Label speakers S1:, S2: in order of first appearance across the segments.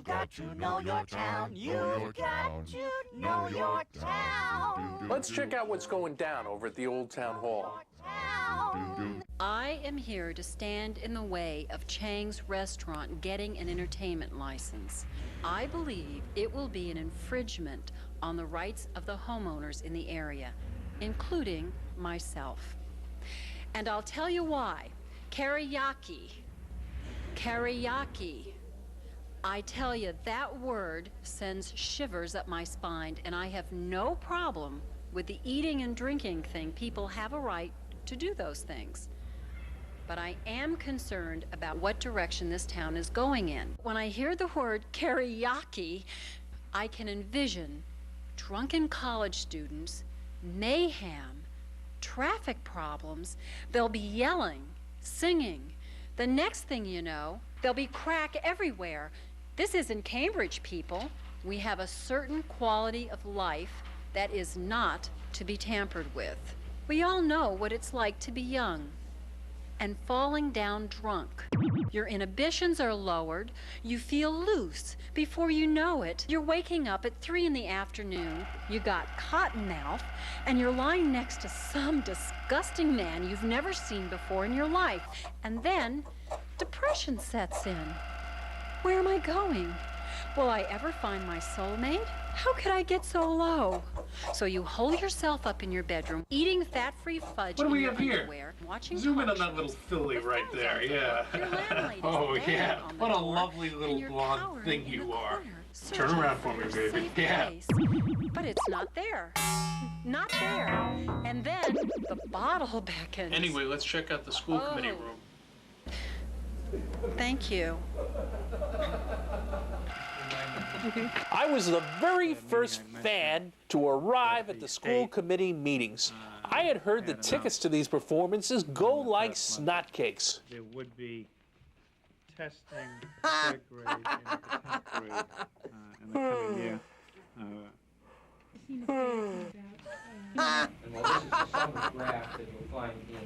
S1: You've got to know your town. You've got to know your town.
S2: Let's check out what's going down over at the Old Town Hall.
S3: I am here to stand in the way of Chang's Restaurant getting an entertainment license. I believe it will be an infringement on the rights of the homeowners in the area, including myself. And I'll tell you why. Karaoke. I tell you, that word sends shivers up my spine, and I have no problem with the eating and drinking thing. People have a right to do those things. But I am concerned about what direction this town is going in. When I hear the word karaoke, I can envision drunken college students, mayhem, traffic problems. They'll be yelling, singing. The next thing you know, there'll be crack everywhere. This isn't Cambridge, people. We have a certain quality of life that is not to be tampered with. We all know what it's like to be young and falling down drunk. Your inhibitions are lowered, you feel loose. Before you know it, you're waking up at 3 in the afternoon, you got cotton mouth, and you're lying next to some disgusting man you've never seen before in your life. And then, depression sets in. Where am I going? Will I ever find my soulmate? How could I get so low? So you hole yourself up in your bedroom, eating fat-free fudge
S4: what do
S3: in
S4: we
S3: your
S4: have here?
S3: Underwear, watching
S4: Zoom in on
S3: talk
S4: that little
S3: shows.
S4: filly right there, yeah. Oh, yeah. What a lovely little blonde thing you are. Turn around for me, baby. Yeah.
S3: But it's not there. Not there. And then the bottle beckons.
S4: Anyway, let's check out the school committee room.
S3: Thank you.
S2: I was the very first fan to arrive at the school committee meetings. I had heard the tickets to these performances go like snotcakes.
S5: There would be testing third grade and 10th grade in the coming year.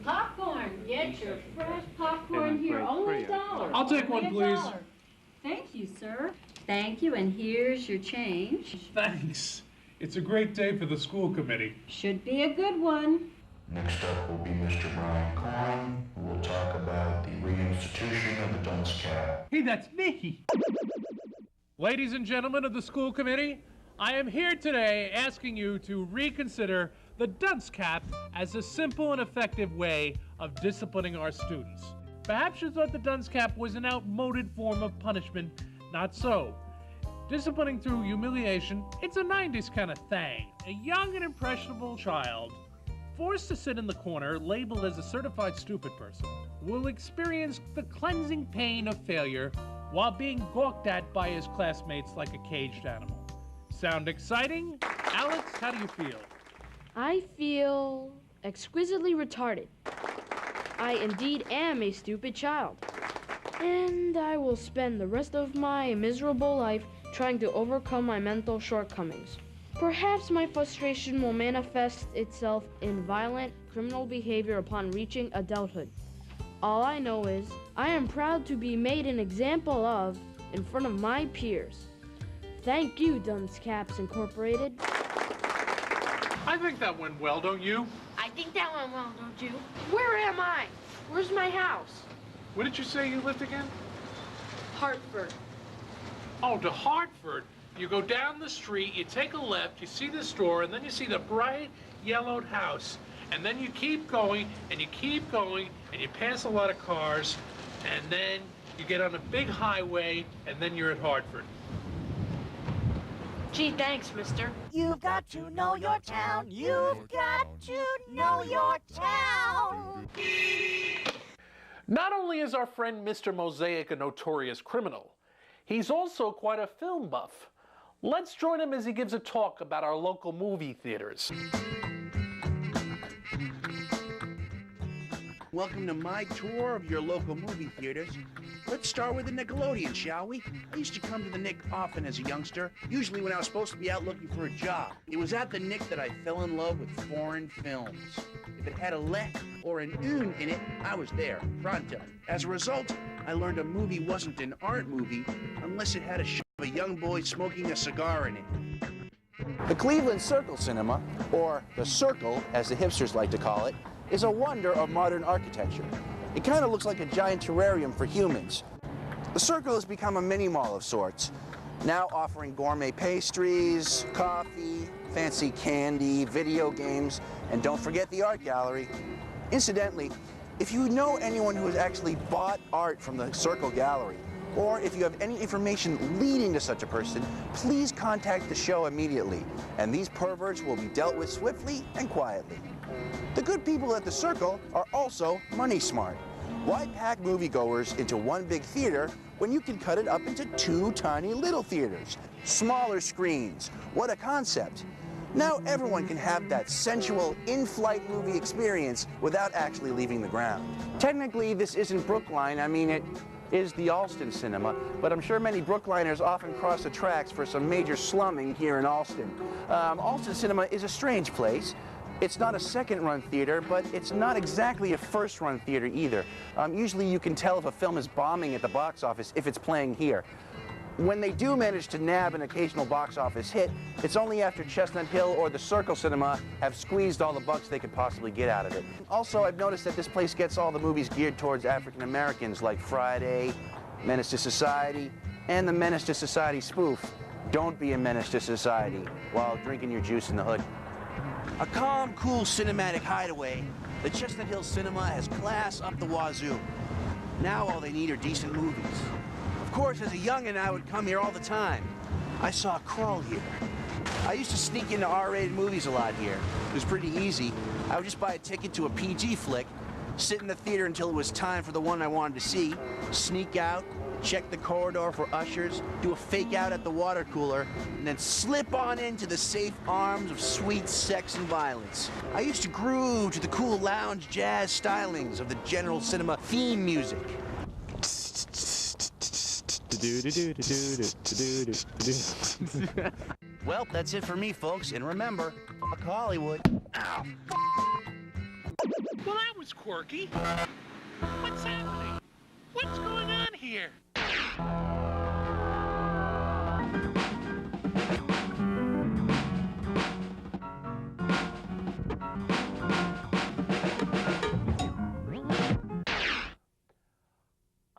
S3: Popcorn. Get your fresh popcorn here. Only $1.
S4: I'll take one, please.
S3: Thank you, sir. Thank you, and here's your change.
S4: Thanks. It's a great day for the school committee.
S3: Should be a good one.
S6: Next up will be Mr. Brian Klein, who will talk about the reinstitution of the dunce cap.
S4: Hey, that's me. Ladies and gentlemen of the school committee, I am here today asking you to reconsider the dunce cap as a simple and effective way of disciplining our students. Perhaps you thought the dunce cap was an outmoded form of punishment. Not so. Disciplining through humiliation, it's a 90s kind of thing. A young and impressionable child, forced to sit in the corner, labeled as a certified stupid person, will experience the cleansing pain of failure while being gawked at by his classmates like a caged animal. Sound exciting? Alex, how do you feel?
S7: I feel exquisitely retarded. I indeed am a stupid child. And I will spend the rest of my miserable life trying to overcome my mental shortcomings. Perhaps my frustration will manifest itself in violent criminal behavior upon reaching adulthood. All I know is I am proud to be made an example of in front of my peers. Thank you, Dunce Caps Incorporated.
S4: I think that went well, don't you?
S7: I think that went well, don't you? Where am I? Where's my house?
S4: Where did you say you lived again?
S7: Hartford.
S4: Oh, to Hartford. You go down the street, you take a left, you see the store, and then you see the bright yellowed house. And then you keep going, and you keep going, and you pass a lot of cars, and then you get on a big highway, and then you're at Hartford.
S7: Gee, thanks, mister.
S1: You've got to know your town. You've got to know your town.
S2: Not only is our friend Mr. Mosaic a notorious criminal, he's also quite a film buff. Let's join him as he gives a talk about our local movie theaters.
S8: Welcome to my tour of your local movie theaters. Let's start with the Nickelodeon, shall we? I used to come to the Nick often as a youngster, usually when I was supposed to be out looking for a job. It was at the Nick that I fell in love with foreign films. If it had a lek or an un in it, I was there, pronto. As a result, I learned a movie wasn't an art movie unless it had a a young boy smoking a cigar in it.
S9: The Cleveland Circle Cinema, or the Circle as the hipsters like to call it, is a wonder of modern architecture. It kind of looks like a giant terrarium for humans. The Circle has become a mini mall of sorts, now offering gourmet pastries, coffee, fancy candy, video games, and don't forget the art gallery. Incidentally, if you know anyone who has actually bought art from the Circle Gallery, or if you have any information leading to such a person, please contact the show immediately, and these perverts will be dealt with swiftly and quietly. The good people at the Circle are also money smart. Why pack moviegoers into one big theater when you can cut it up into 2 tiny little theaters? Smaller screens. What a concept. Now everyone can have that sensual in-flight movie experience without actually leaving the ground. Technically, this isn't Brookline. I mean, it is the Allston Cinema, but I'm sure many Brookliners often cross the tracks for some major slumming here in Allston. Allston Cinema is a strange place. It's not a second-run theater, but it's not exactly a first-run theater either. Usually you can tell if a film is bombing at the box office if it's playing here. When they do manage to nab an occasional box office hit, it's only after Chestnut Hill or the Circle Cinema have squeezed all the bucks they could possibly get out of it. Also, I've noticed that this place gets all the movies geared towards African Americans, like Friday, Menace to Society, and the Menace to Society spoof. Don't be a menace to society while drinking your juice in the hood.
S8: A calm, cool cinematic hideaway, the Chestnut Hill Cinema has class up the wazoo. Now all they need are decent movies. Of course, as a youngin', I would come here all the time. I saw Crawl here. I used to sneak into R-rated movies a lot here. It was pretty easy. I would just buy a ticket to a PG flick, sit in the theater until it was time for the one I wanted to see, sneak out, check the corridor for ushers, do a fake out at the water cooler, and then slip on into the safe arms of sweet sex and violence. I used to groove to the cool lounge jazz stylings of the General Cinema theme music. Well, that's it for me, folks, and remember, fuck Hollywood. Ow.
S2: Well, that was quirky. What's happening? What's going on here?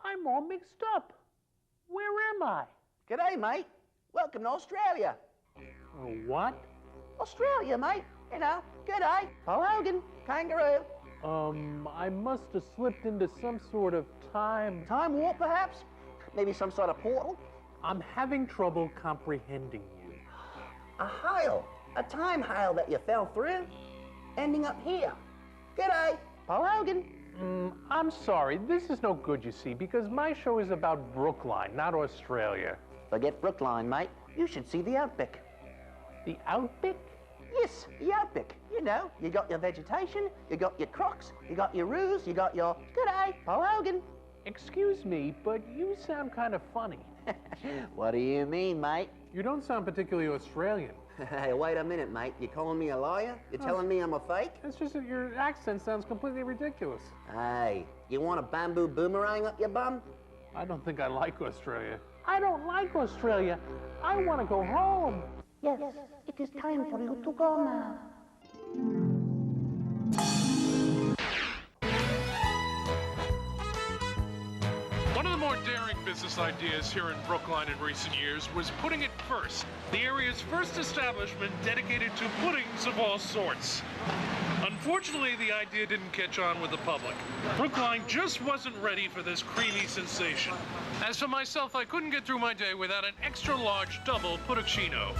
S2: I'm all mixed up. Where am I?
S10: G'day, mate. Welcome to Australia.
S2: What?
S10: Australia, mate. You know, g'day. Paul Hogan, kangaroo.
S2: I must have slipped into some sort of time
S10: warp, perhaps? Maybe some sort of portal?
S2: I'm having trouble comprehending you.
S10: A hail. A time hail that you fell through. Ending up here. G'day, Paul Hogan.
S2: I'm sorry, this is no good, you see, because my show is about Brookline, not Australia.
S10: Forget Brookline, mate. You should see the Outback.
S2: The Outback?
S10: Yes, the Outback. You know, you got your vegetation, you got your crocs, you got your roos, you got your... G'day, Paul Hogan.
S2: Excuse me, but you sound kind of funny.
S10: What do you mean, mate?
S2: You don't sound particularly Australian.
S10: Hey, wait a minute, mate. You calling me a liar? You telling me I'm a fake?
S2: It's just that your accent sounds completely ridiculous.
S10: Hey, you want a bamboo boomerang up your bum?
S2: I don't think I like Australia. I don't like Australia. I want to go home.
S1: Yes, it is time for you to go now.
S4: One of the more daring business ideas here in Brookline in recent years was putting it first, the area's first establishment dedicated to puddings of all sorts. Unfortunately, the idea didn't catch on with the public. Brookline just wasn't ready for this creamy sensation. As for myself, I couldn't get through my day without an extra large double puttuccino.